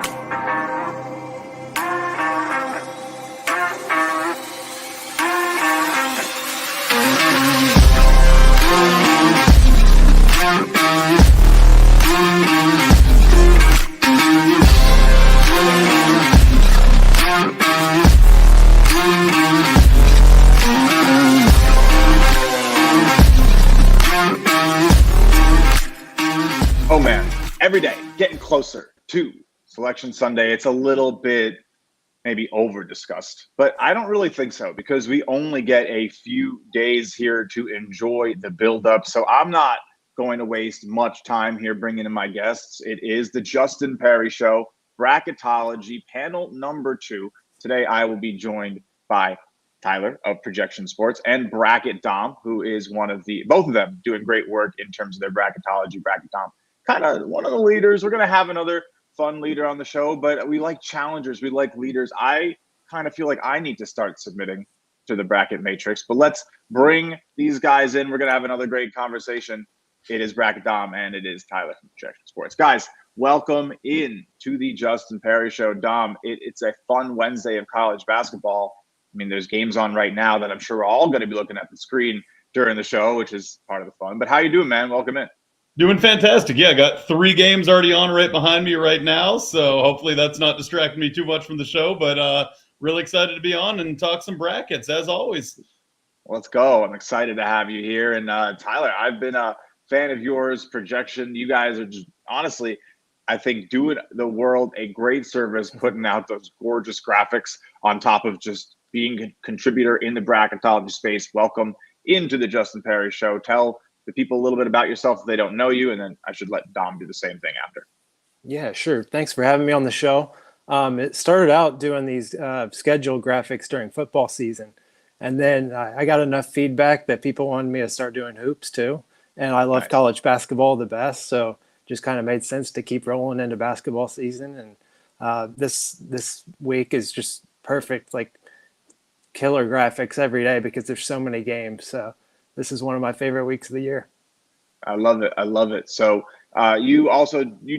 Oh man, every day getting closer to Selection Sunday. It's a little bit maybe over discussed, but I don't really think so because we only get a few days here to enjoy the build up. So I'm not going to waste much time here bringing in my guests. It is the Justin Perri Show, Bracketology, panel number 2. Today I will be joined by Tyler of Projection Sports and Bracket Dom, who is both of them doing great work in terms of their Bracketology. Bracket Dom, kind of one of the leaders. We're going to have another fun leader on the show, but we like challengers. We like leaders. I kind of feel like I need to start submitting to the bracket matrix, but let's bring these guys in. We're going to have another great conversation. It is Bracket Dom and it is Tyler from Projection Sports. Guys, welcome in to the Justin Perri Show. Dom, it's a fun Wednesday of college basketball. I mean, there's games on right now that I'm sure we're all going to be looking at the screen during the show, which is part of the fun. But how you doing, man? Welcome in. Doing fantastic. Yeah, I got 3 games already on right behind me right now, so hopefully that's not distracting me too much from the show, but really excited to be on and talk some brackets, as always. Let's go. I'm excited to have you here. And Tyler, I've been a fan of yours, Projection. You guys are just, honestly, I think, doing the world a great service putting out those gorgeous graphics on top of just being a contributor in the bracketology space. Welcome into the Justin Perri Show. Tell the people a little bit about yourself if they don't know you, and then I should let Dom do the same thing after. Yeah, sure. Thanks for having me on the show. It started out doing these schedule graphics during football season, and then I got enough feedback that people wanted me to start doing hoops too, and I love college basketball the best, so just kind of made sense to keep rolling into basketball season, and this week is just perfect, like killer graphics every day because there's so many games, so this is one of my favorite weeks of the year. I love it. I love it. So you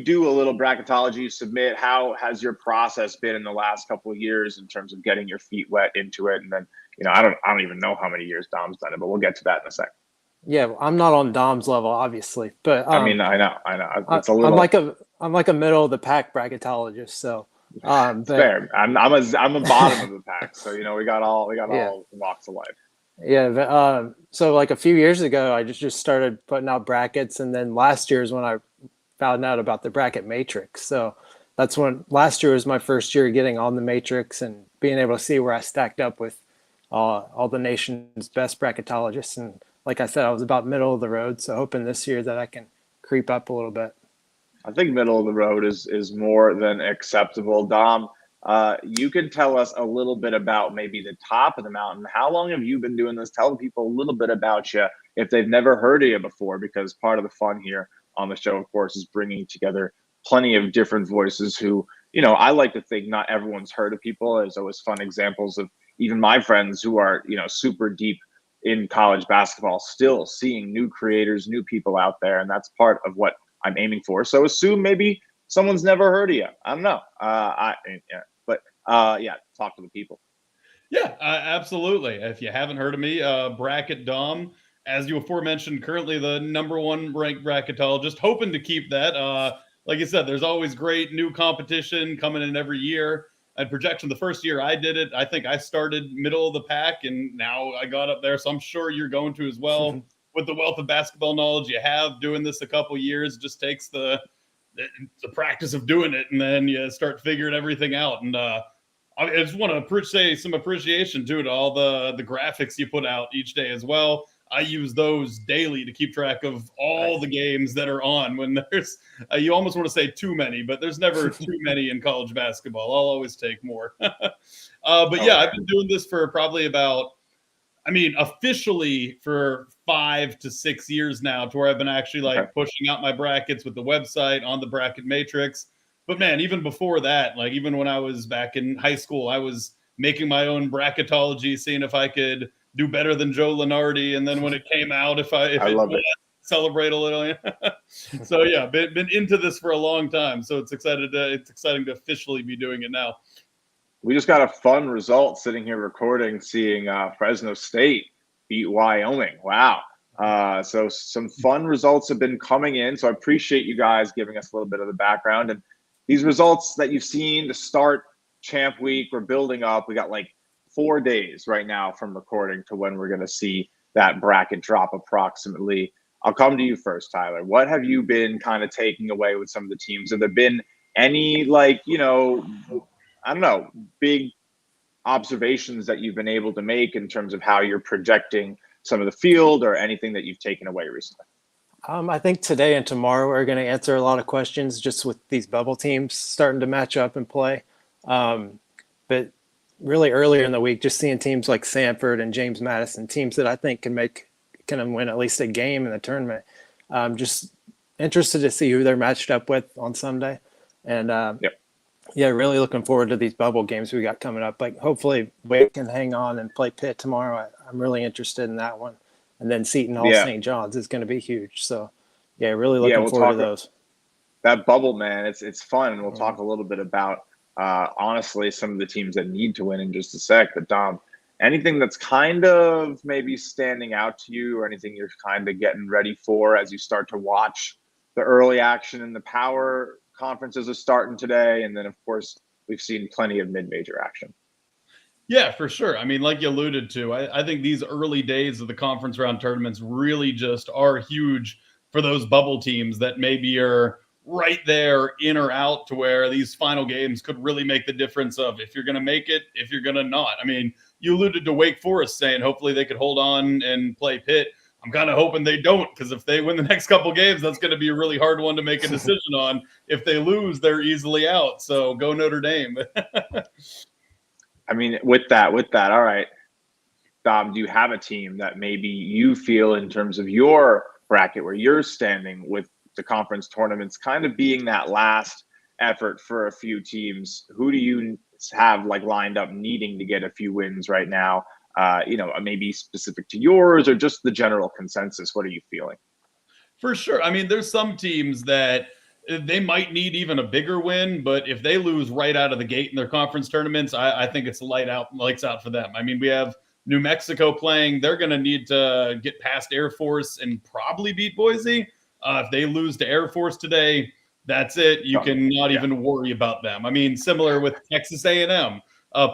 do a little bracketology, you submit. How has your process been in the last couple of years in terms of getting your feet wet into it? And then, I don't even know how many years Dom's done it, but we'll get to that in a second. Yeah, well, I'm not on Dom's level, obviously, but I mean, I know. It's a little. I'm like a middle of the pack bracketologist, so. It's fair. I'm a bottom of the pack, so we got all walks of life. Yeah, so like a few years ago, I just started putting out brackets, and then last year is when I found out about the bracket matrix. So that's when last year was my first year getting on the matrix and being able to see where I stacked up with all the nation's best bracketologists. And like I said, I was about middle of the road, so hoping this year that I can creep up a little bit. I think middle of the road is more than acceptable. Dom, you can tell us a little bit about maybe the top of the mountain. How long have you been doing this? Tell people a little bit about you if they've never heard of you before, because part of the fun here on the show, of course, is bringing together plenty of different voices who, I like to think not everyone's heard of people. There's always fun examples of even my friends who are, super deep in college basketball, still seeing new creators, new people out there. And that's part of what I'm aiming for. So assume maybe someone's never heard of you. I don't know. Talk to the people. Yeah, absolutely. If you haven't heard of me, Bracket Dom, as you aforementioned, currently the #1 ranked bracketologist, hoping to keep that. Like you said, there's always great new competition coming in every year. At Projection, the first year I did it, I think I started middle of the pack, and now I got up there. So I'm sure you're going to as well. With the wealth of basketball knowledge you have, doing this a couple years just takes the practice of doing it, and then you start figuring everything out. And I just want to say some appreciation to all the graphics you put out each day as well. I use those daily to keep track of all the games that are on. When there's, you almost want to say too many, but there's never too many in college basketball. I'll always take more. I've been doing this for probably about, officially for 5 to 6 years now, to where I've been actually pushing out my brackets with the website on the bracket matrix. But man, even before that, even when I was back in high school, I was making my own bracketology, seeing if I could do better than Joe Lenardi. And then when it came out, if I love it. celebrate a little. So yeah, been into this for a long time. So it's exciting to officially be doing it now. We just got a fun result sitting here recording, seeing Fresno State beat Wyoming. Wow. So some fun results have been coming in. So I appreciate you guys giving us a little bit of the background. And these results that you've seen to start Champ Week, we're building up. We got like 4 days right now from recording to when we're going to see that bracket drop approximately. I'll come to you first, Tyler. What have you been kind of taking away with some of the teams? Have there been any, like, I don't know, big observations that you've been able to make in terms of how you're projecting some of the field or anything that you've taken away recently? I think today and tomorrow we're going to answer a lot of questions just with these bubble teams starting to match up and play. But really earlier in the week, just seeing teams like Sanford and James Madison, teams that I think can win at least a game in the tournament. Just interested to see who they're matched up with on Sunday. And yeah, really looking forward to these bubble games we got coming up. Like hopefully Wake can hang on and play Pitt tomorrow. I'm really interested in that one. And then Seton Hall St. John's is going to be huge. So yeah, really looking forward to those. That bubble, man, it's fun. And we'll talk a little bit about honestly some of the teams that need to win in just a sec. But Dom, anything that's kind of maybe standing out to you or anything you're kind of getting ready for as you start to watch the early action in the power conferences are starting today, and then of course we've seen plenty of mid-major action. Yeah, for sure. I mean, like you alluded to, I think these early days of the conference round tournaments really just are huge for those bubble teams that maybe are right there in or out, to where these final games could really make the difference of if you're going to make it, if you're going to not. I mean, you alluded to Wake Forest saying hopefully they could hold on and play Pitt. I'm kind of hoping they don't, because if they win the next couple games, that's going to be a really hard one to make a decision on. If they lose, they're easily out. So go Notre Dame. I mean, with that, all right, Dom, do you have a team that maybe you feel in terms of your bracket where you're standing with the conference tournaments kind of being that last effort for a few teams? Who do you have like lined up needing to get a few wins right now? Maybe specific to yours or just the general consensus. What are you feeling? For sure. I mean, there's some teams that they might need even a bigger win, but if they lose right out of the gate in their conference tournaments, I think it's lights out for them. I mean, we have New Mexico playing. They're going to need to get past Air Force and probably beat Boise. If they lose to Air Force today, that's it. You can not even worry about them. I mean, similar with Texas A&M.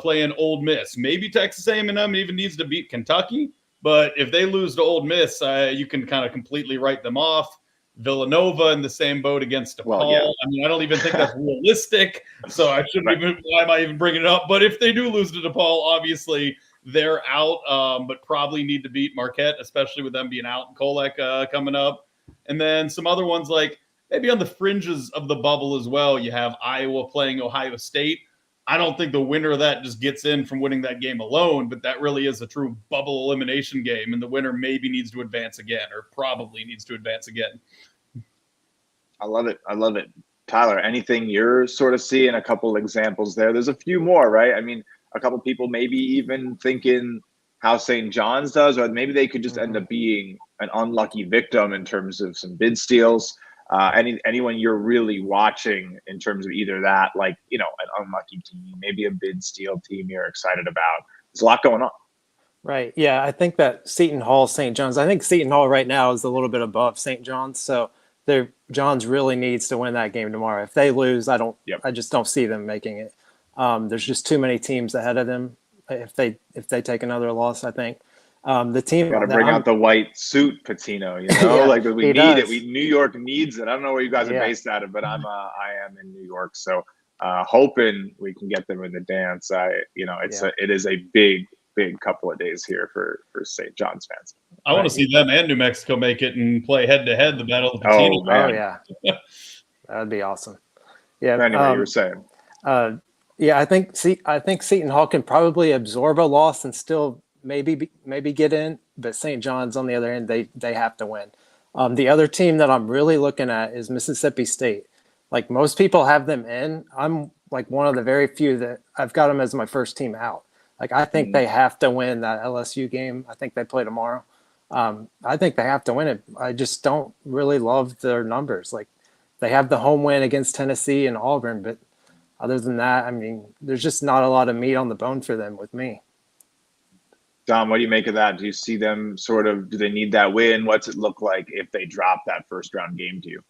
Playing Ole Miss. Maybe Texas A&M even needs to beat Kentucky, but if they lose to Ole Miss, you can kind of completely write them off. Villanova in the same boat against DePaul. Well, yeah. I mean, I don't even think that's realistic, so I shouldn't even. Why am I even bringing it up? But if they do lose to DePaul, obviously they're out, but probably need to beat Marquette, especially with them being out and Kolek coming up. And then some other ones like maybe on the fringes of the bubble as well. You have Iowa playing Ohio State. I don't think the winner of that just gets in from winning that game alone, but that really is a true bubble elimination game, and the winner maybe needs to advance again, or probably needs to advance again. I love it. Tyler, anything you're sort of seeing? A couple examples there. There's a few more, right? I mean, a couple people maybe even thinking how St. John's does, or maybe they could just end up being an unlucky victim in terms of some bid steals. Anyone you're really watching in terms of either that, like, an unlucky team, maybe a bid steal team you're excited about? There's a lot going on. Right. Yeah, I think that Seton Hall, St. John's, I think Seton Hall right now is a little bit above St. John's. So John's really needs to win that game tomorrow. If they lose, I just don't see them making it. There's just too many teams ahead of them. If they take another loss, I think. The team got to bring out the white suit, Patino. Yeah, like we need it. New York needs it. I don't know where you guys are based out of, but I am in New York, so hoping we can get them in the dance. It is a big couple of days here for St. John's fans. I want to see them and New Mexico make it and play head to head the Battle of Patino. Oh man, yeah, that'd be awesome. Yeah. Anyway, you were saying. Yeah, I think Seton Hall can probably absorb a loss and still maybe get in, but St. John's on the other end, they have to win. The other team that I'm really looking at is Mississippi State. Like most people have them in. I'm like one of the very few that I've got them as my first team out. Like I think they have to win that LSU game. I think they play tomorrow. I think they have to win it. I just don't really love their numbers. Like they have the home win against Tennessee and Auburn, but other than that, I mean, there's just not a lot of meat on the bone for them with me. Dom, what do you make of that? Do you see them do they need that win? What's it look like if they drop that first round game to you?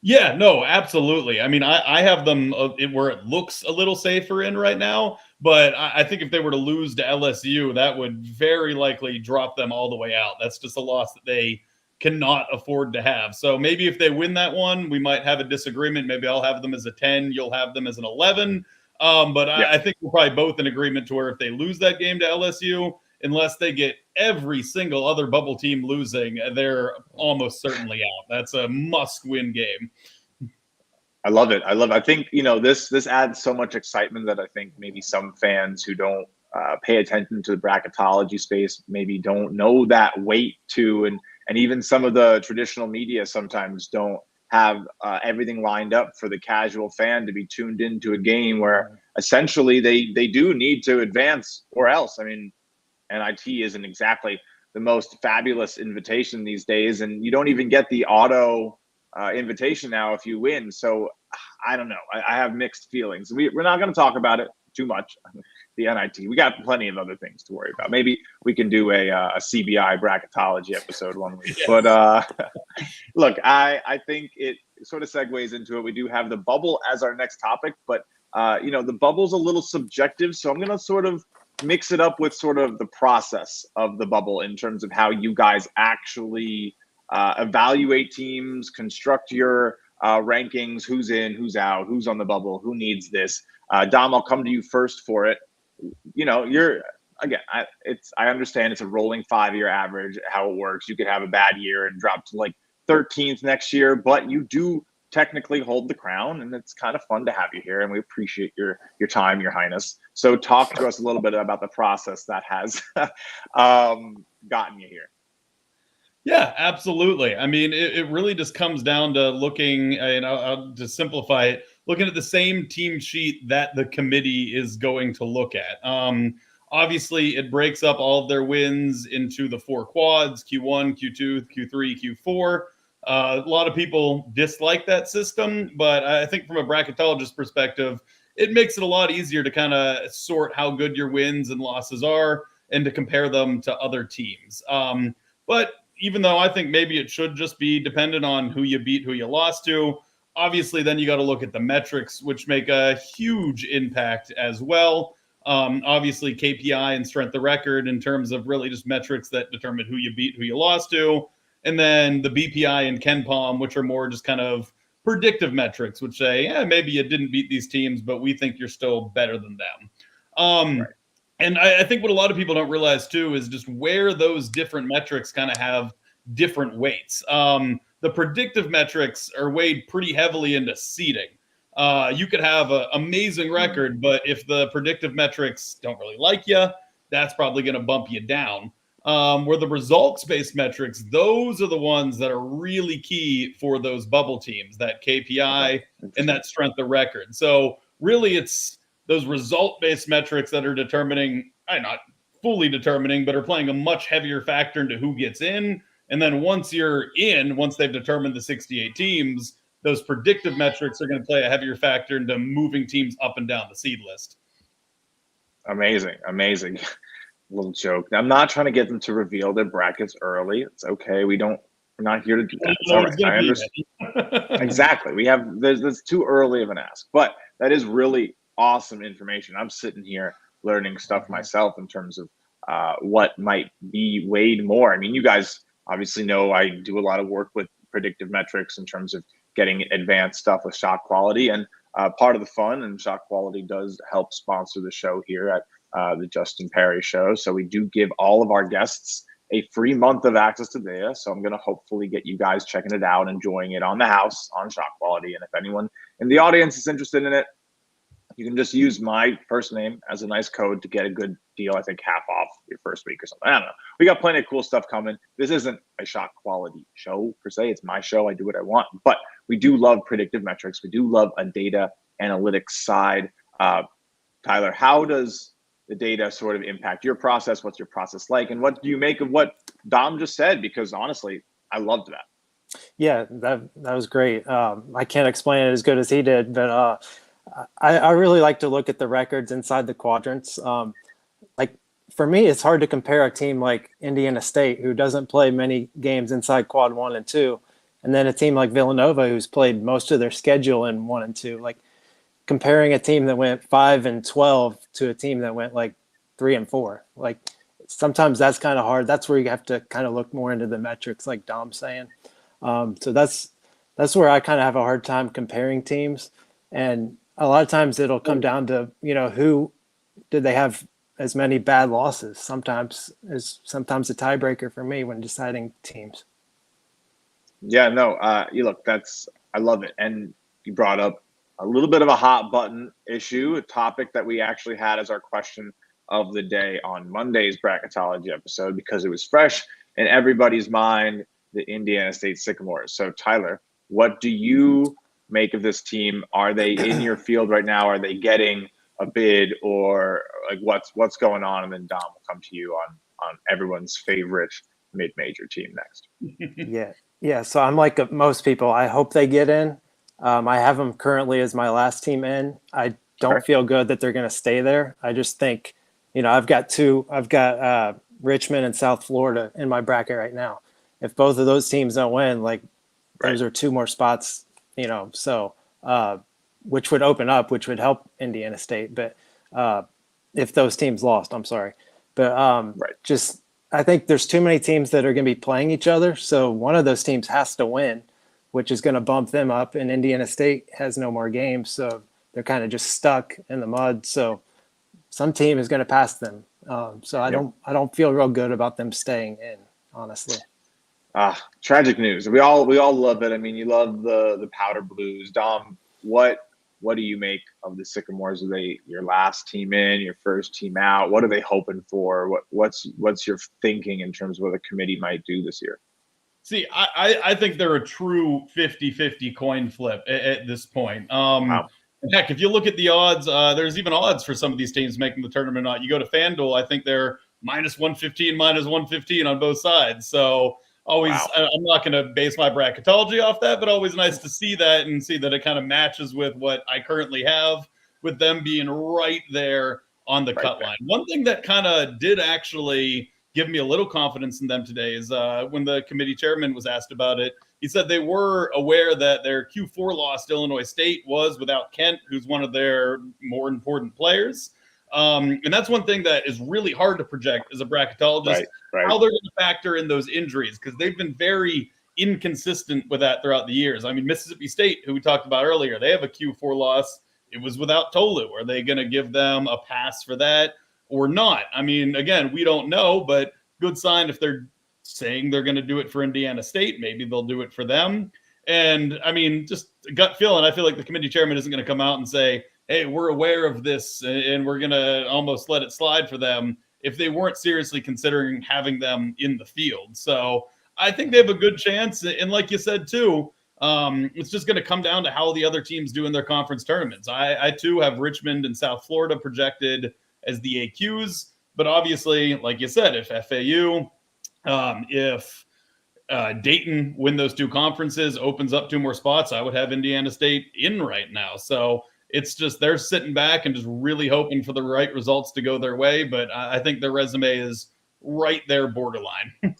Yeah, no, absolutely. I mean, I have them where it looks a little safer in right now, but I think if they were to lose to LSU, that would very likely drop them all the way out. That's just a loss that they cannot afford to have. So maybe if they win that one, we might have a disagreement. Maybe I'll have them as a 10, you'll have them as an 11. But Yeah. I think we're probably both in agreement to where if they lose that game to LSU, unless they get every single other bubble team losing, they're almost certainly out. That's a must-win game. I love it. I think, this adds so much excitement that I think maybe some fans who don't pay attention to the bracketology space maybe don't know that weight to, and even some of the traditional media sometimes don't have everything lined up for the casual fan to be tuned into a game where essentially they do need to advance or else. I mean, NIT isn't exactly the most fabulous invitation these days, and you don't even get the auto invitation now if you win. So I don't know. I have mixed feelings. We're not going to talk about it too much. The NIT. We got plenty of other things to worry about. Maybe we can do a CBI bracketology episode one week. Yes. But look, I think it sort of segues into it. We do have the bubble as our next topic, but the bubble's a little subjective, so I'm going to sort of mix it up with sort of the process of the bubble in terms of how you guys actually evaluate teams, construct your rankings, who's in, who's out, who's on the bubble, who needs this. Dom, I'll come to you first for it. I understand it's a rolling 5-year average, how it works. You could have a bad year and drop to like 13th next year, but you do technically hold the crown, and it's kind of fun to have you here, and we appreciate your time, Your Highness. So talk to us a little bit about the process that has gotten you here. Yeah, absolutely. I mean, it really just comes down to looking, and I'll just simplify it, looking at the same team sheet that the committee is going to look at. Obviously, it breaks up all of their wins into the 4 quads, Q1, Q2, Q3, Q4. A lot of people dislike that system, but I think from a bracketologist perspective, it makes it a lot easier to kind of sort how good your wins and losses are and to compare them to other teams. But even though I think maybe it should just be dependent on who you beat, who you lost to, obviously then you got to look at the metrics, which make a huge impact as well. Obviously, KPI and strength of record in terms of really just metrics that determine who you beat, who you lost to. And then the BPI and KenPom, which are more just kind of predictive metrics, which say, maybe you didn't beat these teams, but we think you're still better than them. Right. And I think what a lot of people don't realize, too, is just where those different metrics kind of have different weights. The predictive metrics are weighed pretty heavily into seeding. You could have an amazing record, but if the predictive metrics don't really like you, that's probably going to bump you down. Where the results-based metrics, those are the ones that are really key for those bubble teams, that KPI and that strength of record. So really it's those result-based metrics that are determining, not fully determining, but are playing a much heavier factor into who gets in. And then once you're in, once they've determined the 68 teams, those predictive metrics are going to play a heavier factor into moving teams up and down the seed list. Amazing. Little joke. Now, I'm not trying to get them to reveal their brackets early. It's okay. We're not here to do that. It's all right. I understand. Exactly. There's too early of an ask, but that is really awesome information. I'm sitting here learning stuff myself in terms of what might be weighed more. I mean, you guys obviously know I do a lot of work with predictive metrics in terms of getting advanced stuff with Shot Quality, and part of the fun, and Shot Quality does help sponsor the show here at the Justin Perri Show. So we do give all of our guests a free month of access to data. So I'm going to hopefully get you guys checking it out, enjoying it on the house on Shot Quality. And if anyone in the audience is interested in it, you can just use my first name as a nice code to get a good deal. I think half off your first week or something. I don't know. We got plenty of cool stuff coming. This isn't a Shot Quality show per se. It's my show. I do what I want. But we do love predictive metrics. We do love a data analytics side. Tyler, how does the data sort of impact your process? What's your process like? And what do you make of what Dom just said, because honestly, I loved that. Yeah, that was great. I can't explain it as good as he did, but I really like to look at the records inside the quadrants. Like for me, it's hard to compare a team like Indiana State, who doesn't play many games inside quad 1 and 2, and then a team like Villanova, who's played most of their schedule in 1 and 2. Like comparing a team that went 5-12 to a team that went like 3-4. Like sometimes that's kind of hard. That's where you have to kind of look more into the metrics, like Dom's saying. So that's where I kind of have a hard time comparing teams. And a lot of times it'll come down to, who did they have as many bad losses? Sometimes a tiebreaker for me when deciding teams. Yeah, no, you look, I love it. And you brought up a little bit of a hot button issue, a topic that we actually had as our question of the day on Monday's Bracketology episode, because it was fresh in everybody's mind, the Indiana State Sycamores. So Tyler, what do you make of this team? Are they in your field right now? Are they getting a bid, or like what's going on? And then Dom will come to you on everyone's favorite mid-major team next. Yeah. So I'm like most people. I hope they get in. I have them currently as my last team in. I don't feel good that they're going to stay there. I just think, I've got Richmond and South Florida in my bracket right now. If both of those teams don't win, like those are two more spots, so which would open up, which would help Indiana State. But if those teams lost, I'm sorry. But I think there's too many teams that are going to be playing each other. So one of those teams has to win, which is going to bump them up. And Indiana State has no more games. So they're kind of just stuck in the mud. So some team is going to pass them. So I don't feel real good about them staying in, honestly. Tragic news. We all love it. I mean, you love the powder blues. Dom, what do you make of the Sycamores? Are they your last team in, your first team out? What are they hoping for? What's your thinking in terms of what the committee might do this year? See, I think they're a true 50-50 coin flip at this point. Wow. Heck, if you look at the odds, there's even odds for some of these teams making the tournament or not. You go to FanDuel, I think they're -115, -115 on both sides. So always, I'm not going to base my bracketology off that, but always nice to see that and see that it kind of matches with what I currently have, with them being right there on the cut line. One thing that kind of did actually give me a little confidence in them today is when the committee chairman was asked about it, he said they were aware that their Q4 loss to Illinois State was without Kent, who's one of their more important players. And that's one thing that is really hard to project as a bracketologist, how they're going to factor in those injuries, because they've been very inconsistent with that throughout the years. I mean, Mississippi State, who we talked about earlier, they have a Q4 loss. It was without Tolu. Are they going to give them a pass for that or not? I mean, again, we don't know, but good sign if they're saying they're going to do it for Indiana State. Maybe they'll do it for them. And I mean, just a gut feeling. I feel like the committee chairman isn't going to come out and say, hey, we're aware of this and we're going to almost let it slide for them, if they weren't seriously considering having them in the field. So I think they have a good chance. And like you said, too, it's just going to come down to how the other teams do in their conference tournaments. I too have Richmond and South Florida projected as the AQs. But obviously, like you said, if FAU, if Dayton win those two conferences, opens up two more spots, I would have Indiana State in right now. So it's just they're sitting back and just really hoping for the right results to go their way. But I think their resume is right there borderline.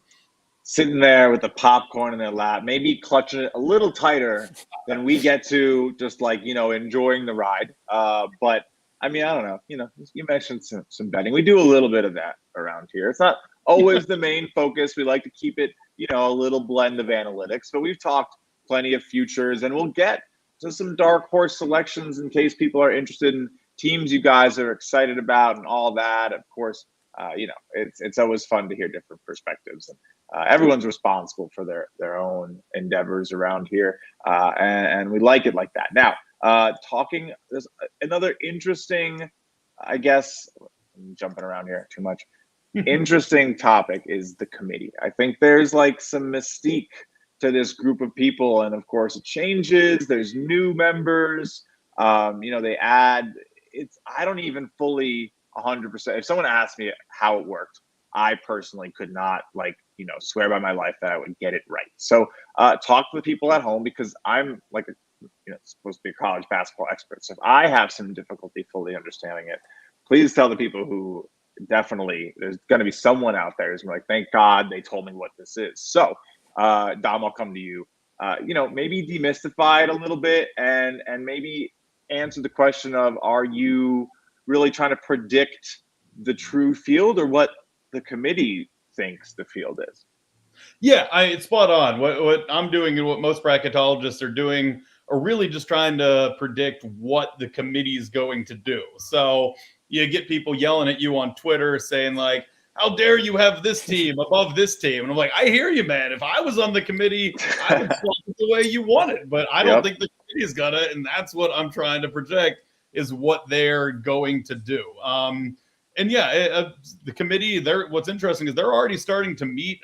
Sitting there with the popcorn in their lap, maybe clutching it a little tighter than we get to, just like, enjoying the ride. But I mean, I don't know. You mentioned some betting. We do a little bit of that around here. It's not always the main focus. We like to keep it, a little blend of analytics. But we've talked plenty of futures, and we'll get to some dark horse selections in case people are interested in teams you guys are excited about and all that. Of course, it's always fun to hear different perspectives. And everyone's responsible for their own endeavors around here, and we like it like that. Now, there's another interesting, I guess, I'm jumping around here too much. Interesting topic is the committee. I think there's like some mystique to this group of people, and of course it changes. There's new members. They add. I don't even fully 100%. If someone asked me how it worked, I personally could not swear by my life that I would get it right. So talk to the people at home, because I'm like supposed to be a college basketball expert. So if I have some difficulty fully understanding it, please tell the people who definitely, there's going to be someone out there who's like, thank God they told me what this is. So Dom, I'll come to you. Maybe demystify it a little bit, and maybe answer the question of, are you really trying to predict the true field, or what the committee thinks the field is? Yeah, it's spot on. What I'm doing and what most bracketologists are doing are really just trying to predict what the committee is going to do. So you get people yelling at you on Twitter saying like, how dare you have this team above this team? And I'm like, I hear you, man. If I was on the committee, I would swap it the way you want it. But I don't think the committee's gonna, and that's what I'm trying to project is what they're going to do. And yeah, the committee, what's interesting is they're already starting to meet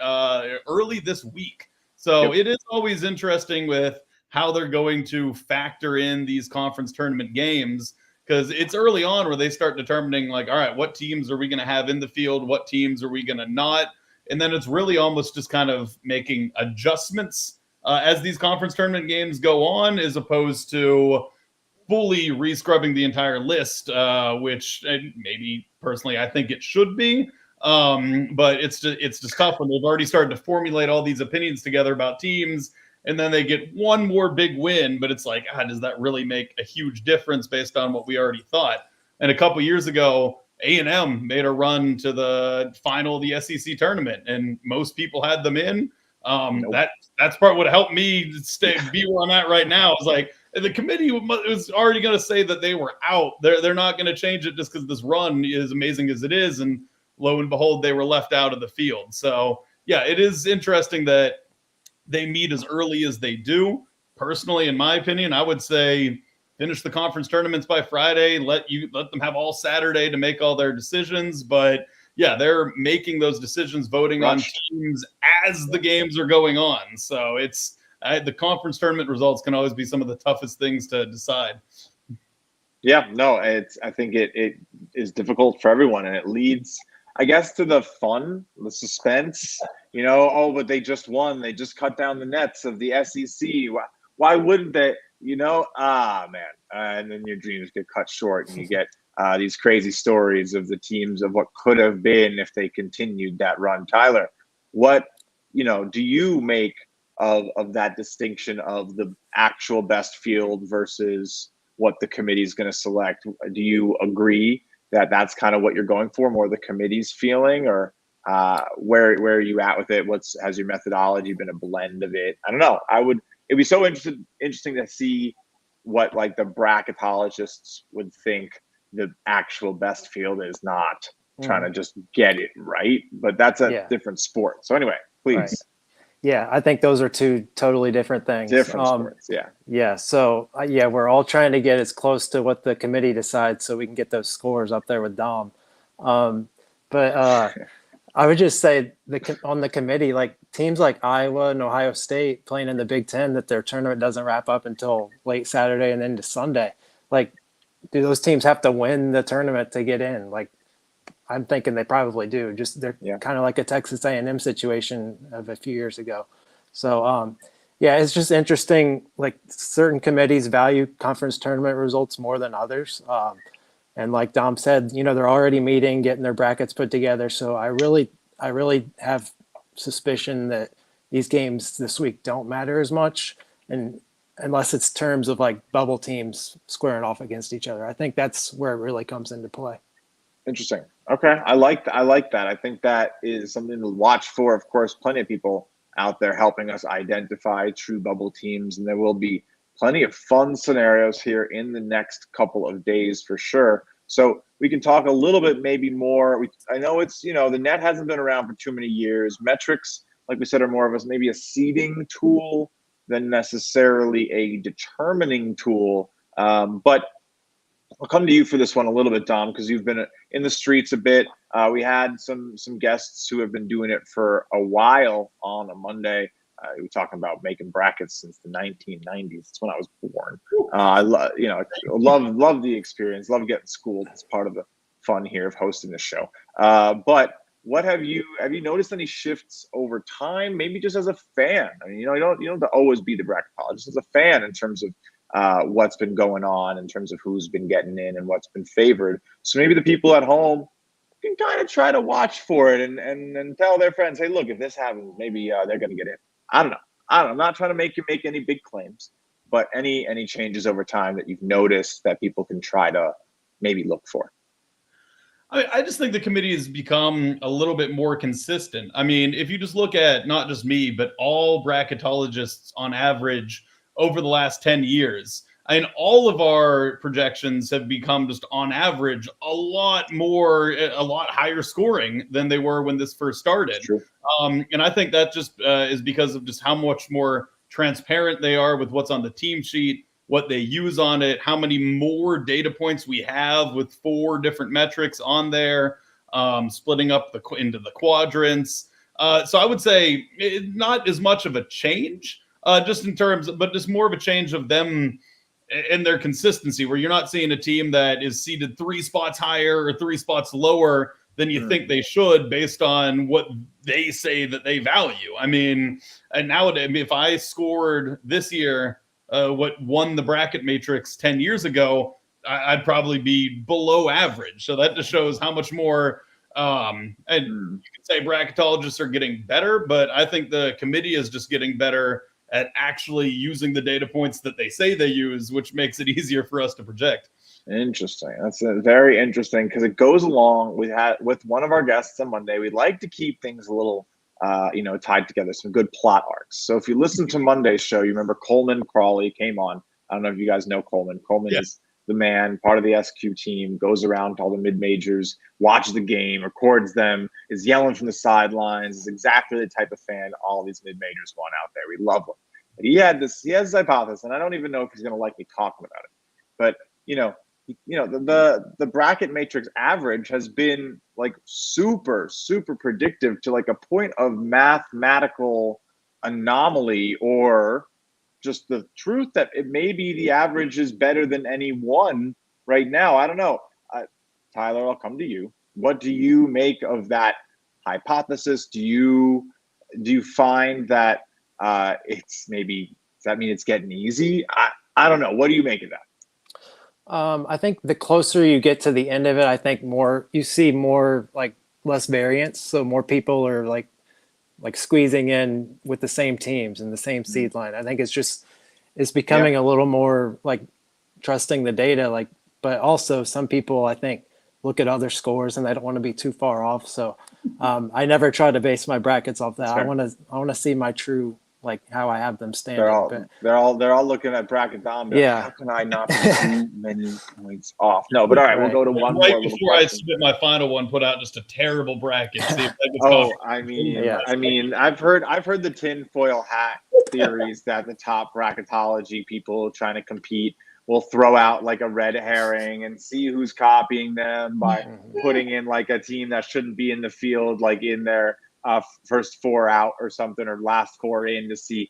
early this week. So it is always interesting with how they're going to factor in these conference tournament games, because it's early on where they start determining like, all right, what teams are we going to have in the field? What teams are we going to not? And then it's really almost just kind of making adjustments as these conference tournament games go on, as opposed to fully rescrubbing the entire list, which maybe personally I think it should be. But it's just tough when they've already started to formulate all these opinions together about teams, and then they get one more big win, but it's like, does that really make a huge difference based on what we already thought? And a couple years ago, A&M made a run to the final of the SEC tournament, and most people had them in. That's part what helped me be where I'm at right now. It's like the committee was already going to say that they were out. They're not going to change it just because this run is amazing as it is, and lo and behold, they were left out of the field. So yeah, it is interesting that they meet as early as they do. Personally, in my opinion, I would say finish the conference tournaments by Friday. Let them have all Saturday to make all their decisions. But yeah, they're making those decisions, voting on teams as the games are going on. So it's the conference tournament results can always be some of the toughest things to decide. Yeah, no, I think it is difficult for everyone, and it leads, I guess, to the fun, the suspense. But they just won. They just cut down the nets of the SEC. Why wouldn't they? Man. And then your dreams get cut short, and you get these crazy stories of the teams of what could have been if they continued that run. Tyler, what do you make of that distinction of the actual best field versus what the committee is going to select? Do you agree that that's kind of what you're going for, more the committee's feeling, or where are you at with it? Has your methodology been a blend of it? I don't know. It'd be so interesting to see what like the bracketologists would think the actual best field is, not trying to just get it right. But that's a different sport. So anyway, please. Right. Yeah, I think those are two totally different things. Different sports, yeah. Yeah, so we're all trying to get as close to what the committee decides so we can get those scores up there with Dom. But I would just say on the committee, like teams like Iowa and Ohio State playing in the Big Ten, that their tournament doesn't wrap up until late Saturday and into Sunday. Like, do those teams have to win the tournament to get in? Like, I'm thinking they probably do. Just they're kind of like a Texas A&M situation of a few years ago. So, it's just interesting. Like certain committees value conference tournament results more than others. And like Dom said, they're already meeting, getting their brackets put together. So I really have suspicion that these games this week don't matter as much, and unless it's terms of like bubble teams squaring off against each other. I think that's where it really comes into play. Interesting. Okay. I like that. I think that is something to watch for. Of course, plenty of people out there helping us identify true bubble teams, and there will be plenty of fun scenarios here in the next couple of days for sure. So we can talk a little bit, maybe more. I know it's, the net hasn't been around for too many years. Metrics, like we said, are more of maybe a seeding tool than necessarily a determining tool. But I'll come to you for this one a little bit, Dom, because you've been in the streets a bit. We had some guests who have been doing it for a while on a Monday. We were talking about making brackets since the 1990s. That's when I was born. I love the experience. Love getting schooled. It's part of the fun here of hosting the show. But what have you noticed any shifts over time? Maybe just as a fan. I mean, you don't have to always be the bracketologist, as a fan, in terms of what's been going on, in terms of who's been getting in and what's been favored. So maybe the people at home can kind of try to watch for it and tell their friends, hey, look, if this happens, maybe they're going to get in. I don't know. I'm not trying to make you make any big claims, but any changes over time that you've noticed that people can try to maybe look for. I just think the committee has become a little bit more consistent. I mean, if you just look at not just me, but all bracketologists on average over the last 10 years, I mean, all of our projections have become just on average a lot higher scoring than they were when this first started. True. And I think that just is because of just how much more transparent they are with what's on the team sheet, what they use on it, how many more data points we have with 4 different metrics on there, splitting up into the quadrants. So I would say not as much of a change, just in terms, but just more of a change of them and their consistency, where you're not seeing a team that is seated 3 spots higher or 3 spots lower than you think they should based on what they say that they value. I mean, and nowadays, if I scored this year what won the bracket matrix 10 years ago, I'd probably be below average. So that just shows how much more, and you can say bracketologists are getting better, but I think the committee is just getting better at actually using the data points that they say they use, which makes it easier for us to project. Interesting. That's very interesting, because it goes along with one of our guests on Monday. We'd like to keep things a little tied together, some good plot arcs. So if you listen to Monday's show, you remember Coleman Crawley came on. I don't know if you guys know Coleman. Coleman is the man, part of the SQ team, goes around to all the mid-majors, watches the game, records them, is yelling from the sidelines, is exactly the type of fan all these mid-majors want out there. We love him. He has this hypothesis, and I don't even know if he's going to like me talking about it. But, the bracket matrix average has been like super, super predictive to like a point of mathematical anomaly, or just the truth that it may be the average is better than any one right now. I don't know. Tyler, I'll come to you. What do you make of that hypothesis? Do you find that it's maybe, does that mean it's getting easy? I don't know. What do you make of that? I think the closer you get to the end of it, I think you see more like less variance. So more people are like squeezing in with the same teams and the same seed line. I think it's becoming a little more like trusting the data, but also some people, I think, look at other scores and they don't want to be too far off. So I never try to base my brackets off that. I want to see my true, like how I have them standing. They're all looking at bracket down. How can I not be too many points off? No, but all right, we'll go to one more. Before I submit my final one, put out just a terrible bracket. See if I mean, I've heard the tinfoil hat theories that the top bracketology people trying to compete will throw out like a red herring and see who's copying them by putting in like a team that shouldn't be in the field, like in their first 4 out or something, or last 4 in, to see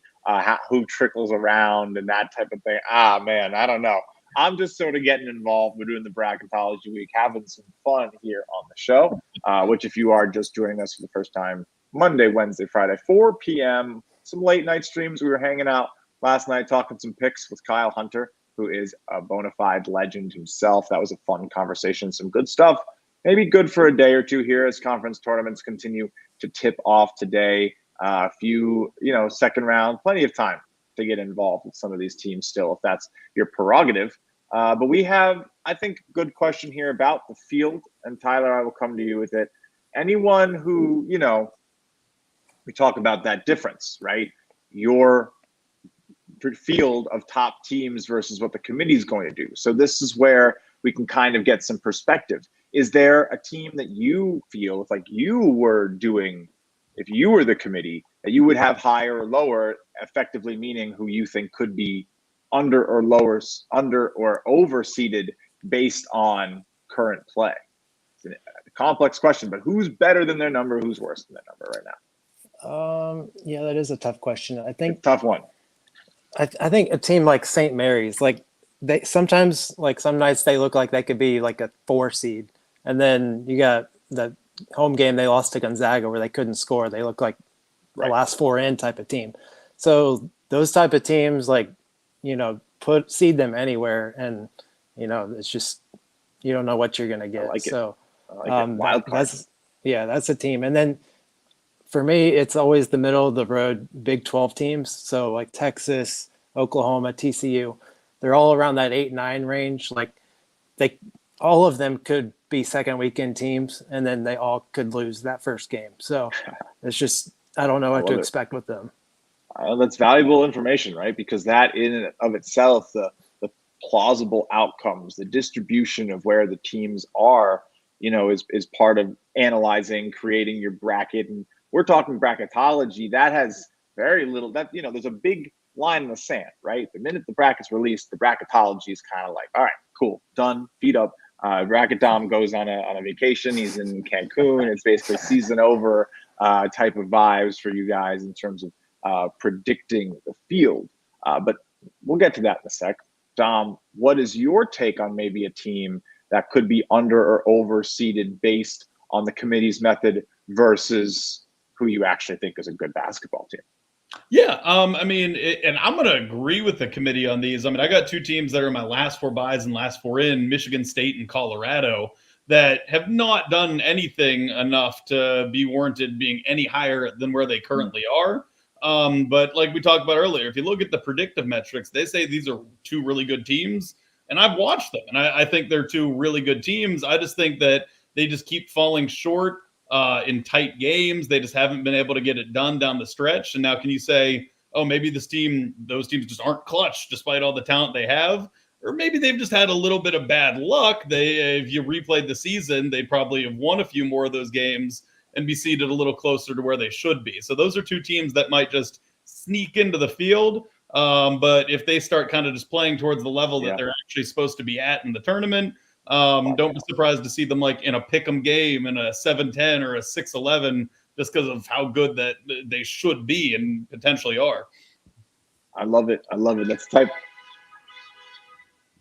who trickles around and that type of thing. Man, I don't know. I'm just sort of getting involved. We're doing the Bracketology Week, having some fun here on the show, which if you are just joining us for the first time, Monday, Wednesday, Friday, 4 p.m., some late night streams. We were hanging out last night talking some picks with Kyle Hunter, who is a bona fide legend himself. That was a fun conversation, some good stuff. Maybe good for a day or two here as conference tournaments continue to tip off today. A few, second round, plenty of time to get involved with some of these teams still, if that's your prerogative. But we have, I think, a good question here about the field. And Tyler, I will come to you with it. Anyone who, we talk about that difference, right? Your field of top teams versus what the committee is going to do. So this is where we can kind of get some perspective. Is there a team that you feel, if like you were the committee, that you would have higher or lower, effectively meaning who you think could be under or overseeded based on current play? It's a complex question, but who's better than their number? Who's worse than their number right now? Yeah, that is a tough question. I think tough one. I think a team like St. Mary's, like they sometimes, like some nights they look like they could be like a 4 seed, and then you got the home game they lost to Gonzaga where they couldn't score. They look like a last four in type of team. So those type of teams, like, seed them anywhere, and it's just you don't know what you're gonna get. So that's a team. And then for me, it's always the middle of the road Big 12 teams. So like Texas, Oklahoma, TCU, they're all around that 8-9 range. Like all of them could be second weekend teams, and then they all could lose that first game. So it's just, I don't know what to expect with them. That's valuable information, right? Because that in and of itself, the plausible outcomes, the distribution of where the teams are, is part of analyzing, creating your bracket. And we're talking bracketology. That has very little, there's a big line in the sand, right? The minute the bracket's released, the bracketology is kind of like, all right, cool, done, feet up. Bracket Dom goes on a vacation. He's in Cancun. It's basically season over type of vibes for you guys in terms of predicting the field. But we'll get to that in a sec. Dom, what is your take on maybe a team that could be under or over seeded based on the committee's method versus who you actually think is a good basketball team? Yeah, and I'm going to agree with the committee on these. I got two teams that are my last four buys and last four in, Michigan State and Colorado, that have not done anything enough to be warranted being any higher than where they currently are. But like we talked about earlier, if you look at the predictive metrics, they say these are two really good teams, and I've watched them, and I think they're two really good teams. I just think that they just keep falling short in tight games. They just haven't been able to get it done down the stretch. And now can you say, oh, maybe those teams just aren't clutch despite all the talent they have? Or maybe they've just had a little bit of bad luck. If you replayed the season, they probably have won a few more of those games and be seated a little closer to where they should be. So those are two teams that might just sneak into the field. But if they start kind of just playing towards the level that they're actually supposed to be at in the tournament, don't be surprised to see them like in a pick'em game in a 7-10 or a 6-11 just because of how good that they should be and potentially are. I love it. Let's type.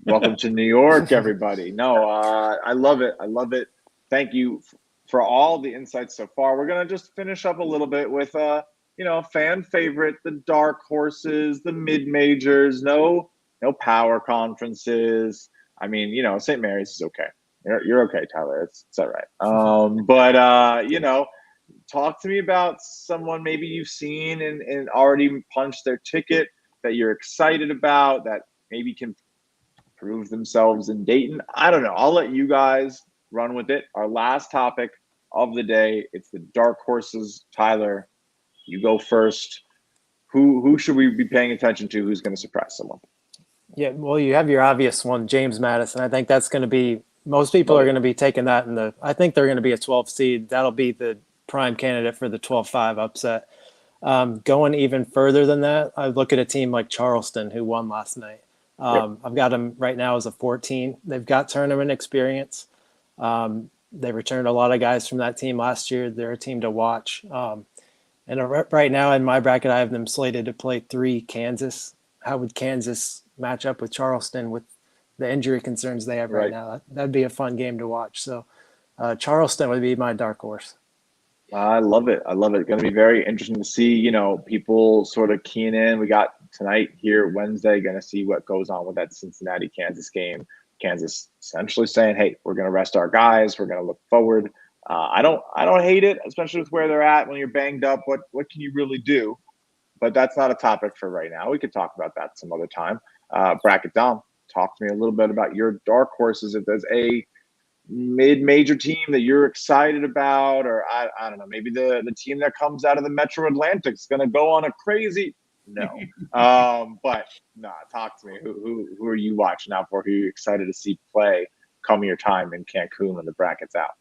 Welcome to New York, everybody. No, I love it. Thank you for all the insights so far. We're going to just finish up a little bit with, fan favorite, the dark horses, the mid-majors, no power conferences. St. Mary's is okay. You're okay, Tyler. It's all right. But talk to me about someone maybe you've seen and already punched their ticket that you're excited about, that maybe can prove themselves in Dayton. I don't know. I'll let you guys run with it. Our last topic of the day, it's the dark horses. Tyler, you go first. Who should we be paying attention to? Who's going to surprise someone? Yeah, well, you have your obvious one, James Madison. I think that's going to be, most people are going to be taking that I think they're going to be a 12 seed. That'll be the prime candidate for the 12-5 upset. Going even further than that, I look at a team like Charleston, who won last night. I've got them right now as a 14. They've got tournament experience. They returned a lot of guys from that team last year. They're a team to watch. And right now in my bracket, I have them slated to play 3 Kansas. How would Kansas match up with Charleston with the injury concerns they have right now? That'd be a fun game to watch. So Charleston would be my dark horse. I love it. Going to be very interesting to see, people sort of keying in. We got tonight here, Wednesday, going to see what goes on with that Cincinnati-Kansas game. Kansas essentially saying, hey, we're going to rest our guys. We're going to look forward. I don't hate it, especially with where they're at. When you're banged up, what can you really do? But that's not a topic for right now. We could talk about that some other time. Bracket Dom, talk to me a little bit about your dark horses. If there's a mid-major team that you're excited about, or I don't know, maybe the team that comes out of the Metro Atlantic is going to go on a crazy but talk to me. Who are you watching out for? Who are you excited to see play come your time in Cancun when the bracket's out?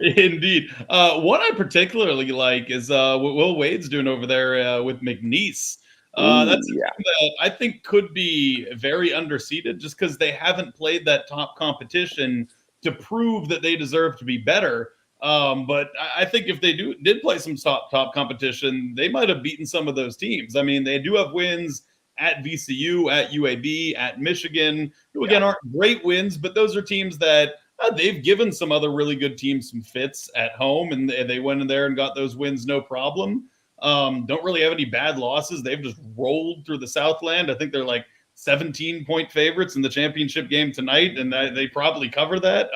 Indeed. What I particularly like is what Will Wade's doing over there with McNeese. That's a team that I think could be very underseeded just because they haven't played that top competition to prove that they deserve to be better. But I think if they did play some top competition, they might have beaten some of those teams. They do have wins at VCU, at UAB, at Michigan, who again aren't great wins, but those are teams that they've given some other really good teams some fits at home, and they went in there and got those wins no problem. Don't really have any bad losses. They've just rolled through the Southland. I think they're like 17-point favorites in the championship game tonight, and they probably cover that.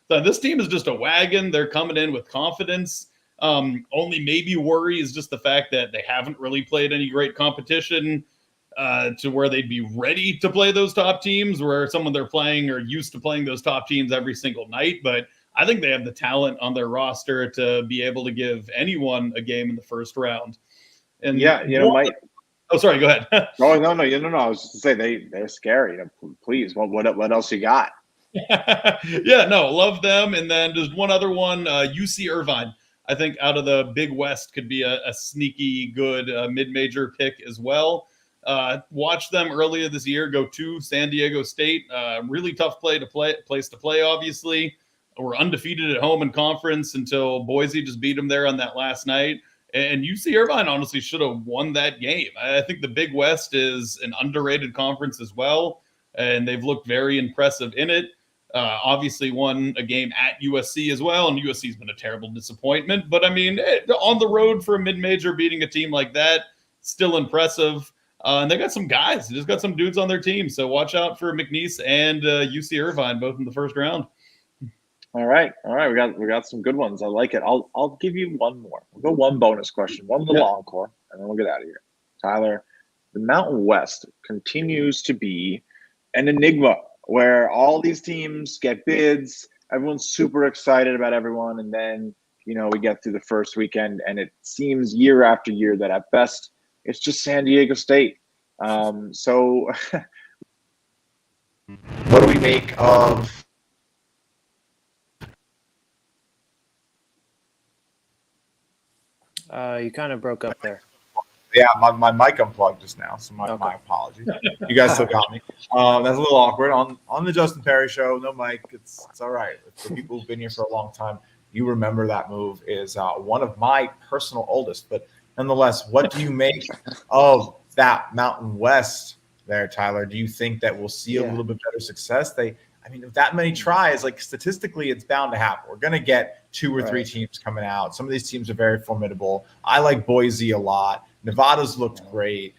So this team is just a wagon. They're coming in with confidence. Only maybe worry is just the fact that they haven't really played any great competition to where they'd be ready to play those top teams, where someone they're playing or used to playing those top teams every single night. But I think they have the talent on their roster to be able to give anyone a game in the first round. And yeah, Mike. Oh, sorry. Go ahead. No. I was just to say they're scary. Please, what else you got? Yeah, no, love them. And then just one other one, UC Irvine. I think out of the Big West could be a sneaky good mid-major pick as well. Watched them earlier this year go to San Diego State. Really tough place to play, obviously. We're undefeated at home in conference until Boise just beat them there on that last night. And UC Irvine honestly should have won that game. I think the Big West is an underrated conference as well, and they've looked very impressive in it. Obviously won a game at USC as well, and USC's been a terrible disappointment. But, I mean, on the road for a mid-major beating a team like that, still impressive. And they got some guys. They just got some dudes on their team. So watch out for McNeese and UC Irvine, both in the first round. All right. We got some good ones. I like it. I'll give you one more. We'll go one bonus question, one little encore, and then we'll get out of here. Tyler, the Mountain West continues to be an enigma where all these teams get bids. Everyone's super excited about everyone, and then we get through the first weekend, and it seems year after year that at best it's just San Diego State. So, what do we make of? You kind of broke up there. Yeah, my mic unplugged just now, so my apologies. You guys still got me. That's a little awkward on the Justin Perri show. No mic, it's all right. For people who've been here for a long time, you remember that move is one of my personal oldest. But nonetheless, what do you make of that Mountain West there, Tyler? Do you think that we'll see a little bit better success? With that many tries, like statistically, it's bound to happen. We're going to get 2 or 3 teams coming out. Some of these teams are very formidable. I like Boise a lot. Nevada's looked great.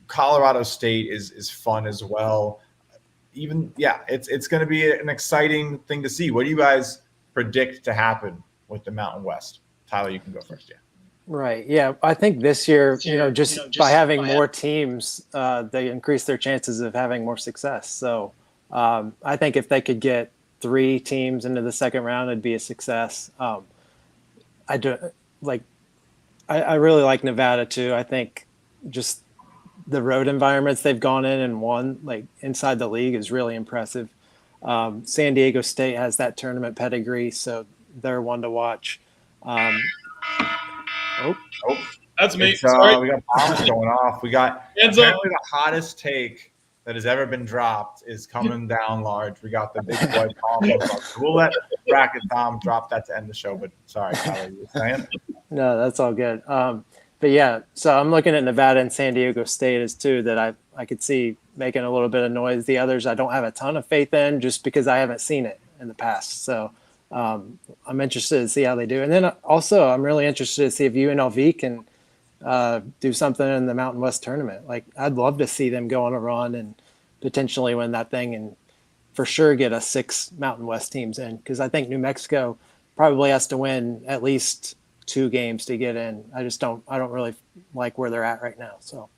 Colorado State is fun as well. It's going to be an exciting thing to see. What do you guys predict to happen with the Mountain West? Tyler, you can go first. Yeah. Right. Yeah. I think this year, just by having more teams, they increase their chances of having more success. So I think if they could get 3 teams into the second round, it'd be a success. I really like Nevada too. I think just the road environments they've gone in and won, like inside the league, is really impressive. San Diego State has that tournament pedigree, so they're one to watch. That's me. We got bombs going off. We got apparently the hottest take that has ever been dropped is coming down large. We got the big boy Tom. We'll let Bracket Tom drop that to end the show. But sorry, Tyler, you were saying? No, that's all good. But yeah, so I'm looking at Nevada and San Diego State as two that I could see making a little bit of noise. The others I don't have a ton of faith in just because I haven't seen it in the past. So I'm interested to see how they do. And then also I'm really interested to see if UNLV can do something in the Mountain West tournament. Like I'd love to see them go on a run and potentially win that thing and for sure get us 6 Mountain West teams in, because I think New Mexico probably has to win at least 2 games to get in. I don't really like where they're at right now. So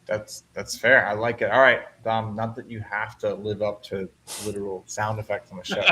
that's fair. I like it. All right, Dom, not that you have to live up to literal sound effects on the show.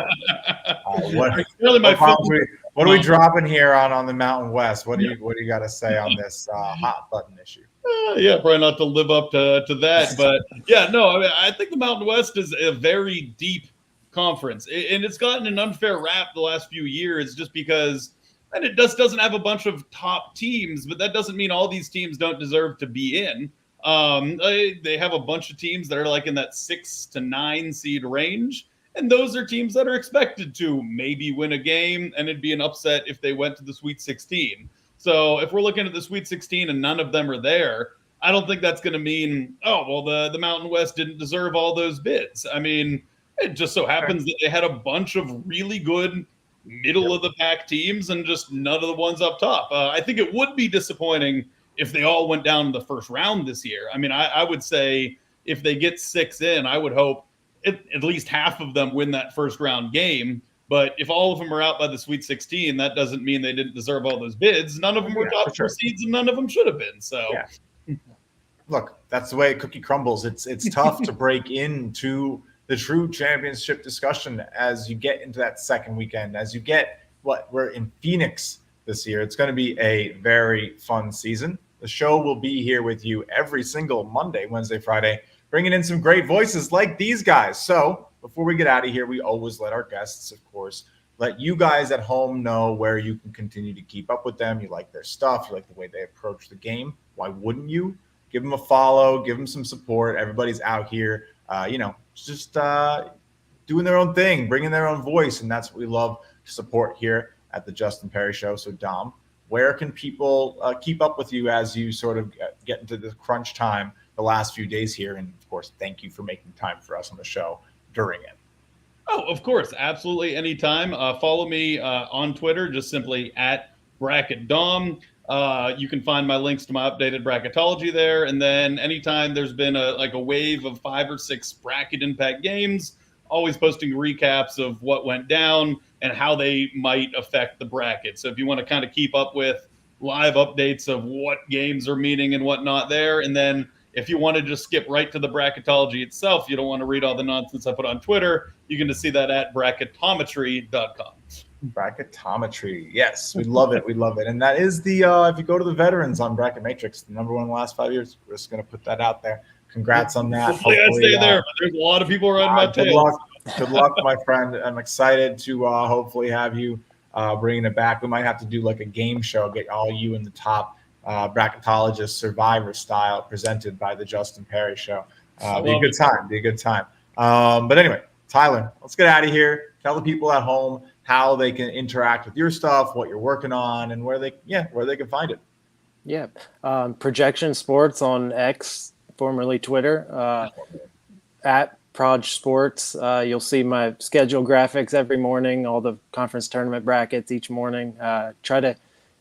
What are we dropping here on the Mountain West? What do you got to say on this hot button issue? Probably not to live up to that, but I think the Mountain West is a very deep conference, and it's gotten an unfair rap the last few years just because, and it doesn't have a bunch of top teams, but that doesn't mean all these teams don't deserve to be in. They have a bunch of teams that are like in that 6 to 9 seed range. And those are teams that are expected to maybe win a game, and it'd be an upset if they went to the Sweet 16. So if we're looking at the Sweet 16 and none of them are there, I don't think that's going to mean, the Mountain West didn't deserve all those bids. I mean, It just so happens that they had a bunch of really good middle of the pack teams and just none of the ones up top. I think it would be disappointing if they all went down in the first round this year. I mean, I would say if they get 6 in, I would hope at least half of them win that first round game. But if all of them are out by the Sweet 16, that doesn't mean they didn't deserve all those bids. None of them were top 4 seeds, and none of them should have been. So, look, that's the way cookie crumbles. It's tough to break into the true championship discussion as you get into that second weekend. As you get we're in Phoenix this year, it's going to be a very fun season. The show will be here with you every single Monday, Wednesday, Friday, bringing in some great voices like these guys. So before we get out of here, we always let our guests, of course, let you guys at home know where you can continue to keep up with them. You like their stuff. You like the way they approach the game. Why wouldn't you? Give them a follow. Give them some support. Everybody's out here, just doing their own thing, bringing their own voice. And that's what we love to support here at the Justin Perri Show. So, Dom, where can people keep up with you as you sort of get into the crunch time the last few days here? And, of course, thank you for making time for us on the show during it. Oh, of course. Absolutely. Anytime. Follow me on Twitter, just simply at BracketDom. You can find my links to my updated bracketology there. And then anytime there's been a wave of 5 or 6 bracket impact games, always posting recaps of what went down and how they might affect the bracket. So if you want to kind of keep up with live updates of what games are meaning and whatnot there. And then if you want to just skip right to the bracketology itself, you don't want to read all the nonsense I put on Twitter, you can just see that at bracketometry.com. Bracketometry. Yes, we love it. We love it. And that is the, if you go to the veterans on Bracket Matrix, the number one in the last 5 years, we're just going to put that out there. Congrats on that. Hopefully I stay there, but there's a lot of people riding my tail. Good luck, my friend. I'm excited to hopefully have you bringing it back. We might have to do like a game show, get all you in the top bracketologist survivor style presented by the Justin Perri Show. Be a good time. Be a good time. But anyway, Tyler, let's get out of here. Tell the people at home how they can interact with your stuff, what you're working on, and where they can find it. Yeah. Projection Sports on X, formerly Twitter, at Proj Sports. You'll see my schedule graphics every morning, all the conference tournament brackets each morning.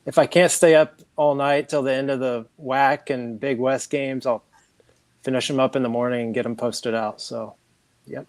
If I can't stay up all night till the end of the WAC and Big West games, I'll finish them up in the morning and get them posted out. So, yep.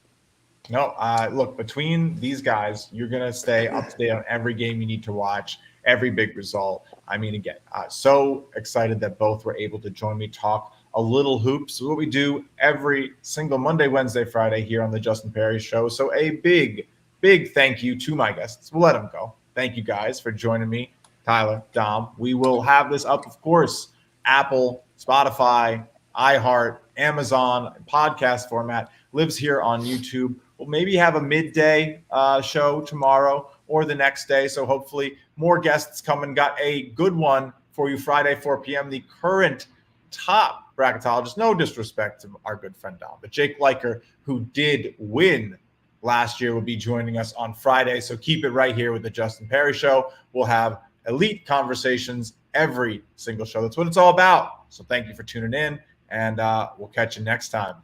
No, look, between these guys, you're going to stay up to date on every game you need to watch, every big result. I mean, again, so excited that both were able to join me, talk a little hoops, what we do every single Monday, Wednesday, Friday here on the Justin Perri Show. So a big, big thank you to my guests. We'll let them go. Thank you guys for joining me. Tyler, Dom, we will have this up, of course, Apple, Spotify, iHeart, Amazon, podcast format, lives here on YouTube. We'll maybe have a midday show tomorrow or the next day. So hopefully more guests coming. Got a good one for you Friday, 4 p.m. The current top bracketologist, no disrespect to our good friend Dom, but Jake Leiker, who did win last year, will be joining us on Friday. So keep it right here with the Justin Perri Show. We'll have elite conversations every single show. That's what it's all about. So thank you for tuning in, and we'll catch you next time.